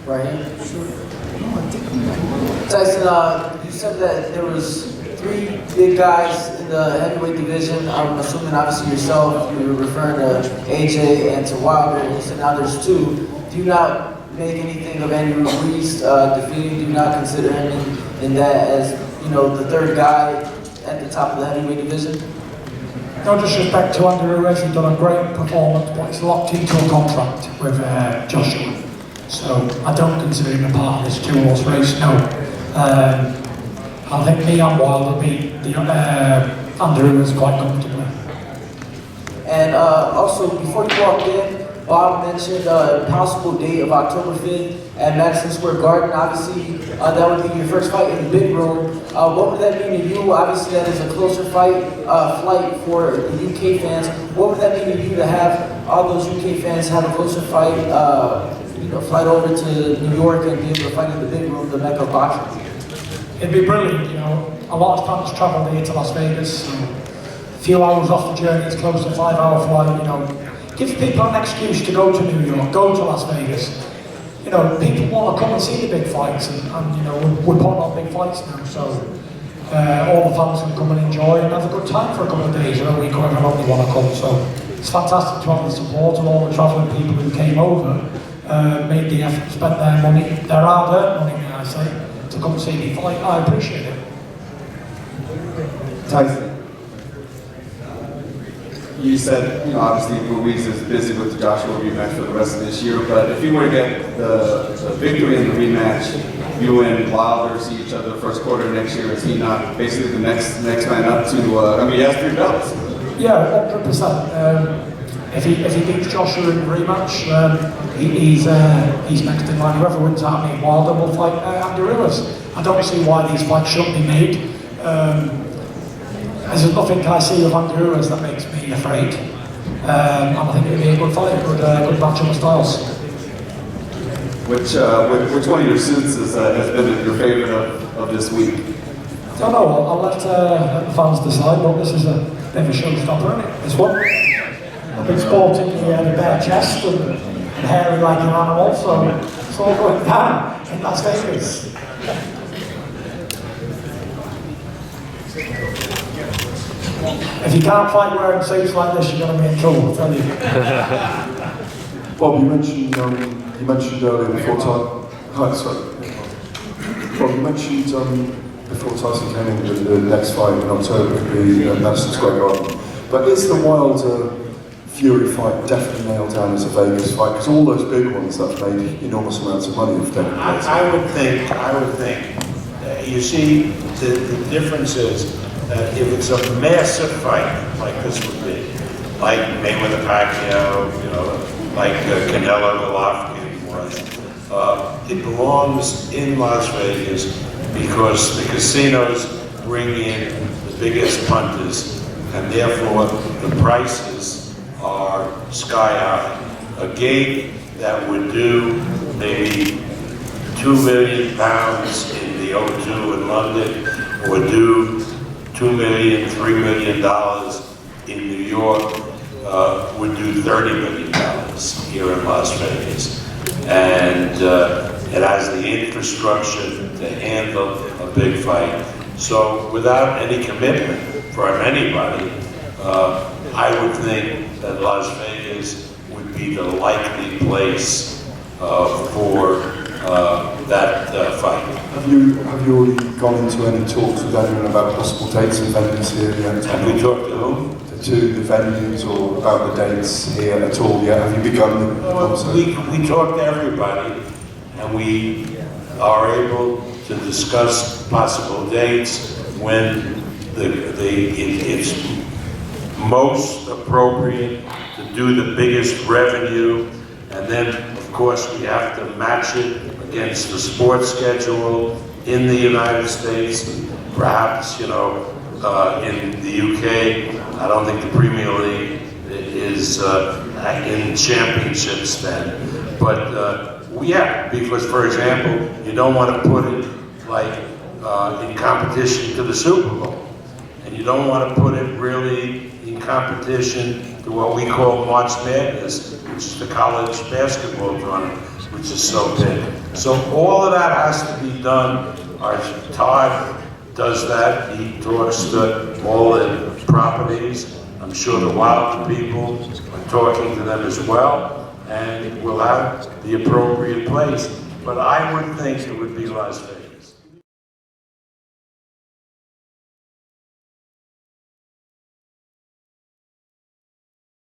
Right here? Sure. Tyson, you said that there was 3 big guys in the heavyweight division. I'm assuming obviously yourself, you were referring to AJ and to Wilder. You said now there's 2. Do you not make anything of Andy Ruiz defeating? Do you not consider him in that as, you know, the 3rd guy at the top of the heavyweight division? No disrespect to Andy Ruiz, he's done a great performance, but he's locked into a contract with Joshua. So I don't consider him a part of this 2-horse race, no. I think me and Wilder beat Andy Ruiz quite comfortably. And also, before you walked in, Bob mentioned a possible date of October 5th at Madison Square Garden. Obviously, that would be your first fight in the big room. What would that mean to you? Obviously, that is a closer flight for the UK fans. What would that mean to you to have all those UK fans have a closer fight, flight over to New York and be able to fight in the big room, the Mecca of boxing? It'd be brilliant, you know. A lot of fans travel here to Las Vegas. So a few hours off the journey, it's close to a 5-hour flight, you know. Gives people an excuse to go to New York, go to Las Vegas. You know, people want to come and see the big fights, and you know, we're putting on big fights now, so all the fans can come and enjoy and have a good time for a couple of days, or a week, or however long they want to come. So it's fantastic to have the support of all the travelling people who came over, made the effort, spent their money, their hard-earned money, may I say, to come see me fight. I appreciate it. Tyson, you said, you know, obviously Ruiz is busy with the Joshua rematch for the rest of this year, but if you were to get the victory in the rematch, you and Wilder see each other the first quarter of next year, is he not basically the next man up to, I mean, he has 3 belts? Yeah, 100%. If he beats Joshua in the rematch, he's next in line. Whoever wins out, me and Wilder will fight Andy Ruiz. I don't see why these fights shouldn't be made. There's nothing I see with Andy Ruiz that makes me afraid. And I think it'll be a good fight, a good match of styles. Which one of your suits has been your favorite of this week? I don't know, I'll let the fans decide, but this is a bit of a showstopper, isn't it? This one. I've been sporting the bare chest and hairy like an animal, so it's all going down in Las Vegas. If you can't fight wearing suits like this, you're going to be in trouble, I'll tell you. Bob, you mentioned earlier before Bob, you mentioned before Tyson came in that the next fight in October could be at Madison Square Garden. But is the Wilder Fury fight definitely nailed down as a Vegas fight? Because all those big ones that have made enormous amounts of money have taken place. I would think. You see, the difference is that if it's a massive fight like this would be, like Mayweather Pacquiao, you know, like Canelo Golovkin was, it belongs in Las Vegas because the casinos bring in the biggest punters, and therefore the prices are sky high. A gate that would do maybe £2 million in the O2 in London would do $2 million, $3 million in New York, would do $30 million here in Las Vegas. And it has the infrastructure to handle a big fight. So without any commitment from anybody, I would think that Las Vegas would be the likely place for that fight. Have you already gone into any talks with anyone about possible dates and venues here yet? Have you talked to whom? To the venues or about the dates here at all yet? Have you begun the conversation? We talk to everybody, and we are able to discuss possible dates when it's most appropriate to do the biggest revenue, and then of course we have to match it against the sports schedule in the United States. Perhaps, you know, in the UK, I don't think the Premier League is in championships then. But yeah, because for example, you don't want to put it like in competition to the Super Bowl. And you don't want to put it really in competition to what we call March Madness, which is the college basketball tournament. which is so big. So all of that has to be done. Our Todd does that. He talks to all the properties. I'm sure the Wilder people are talking to them as well, and we'll have the appropriate place. But I would think it would be Las Vegas.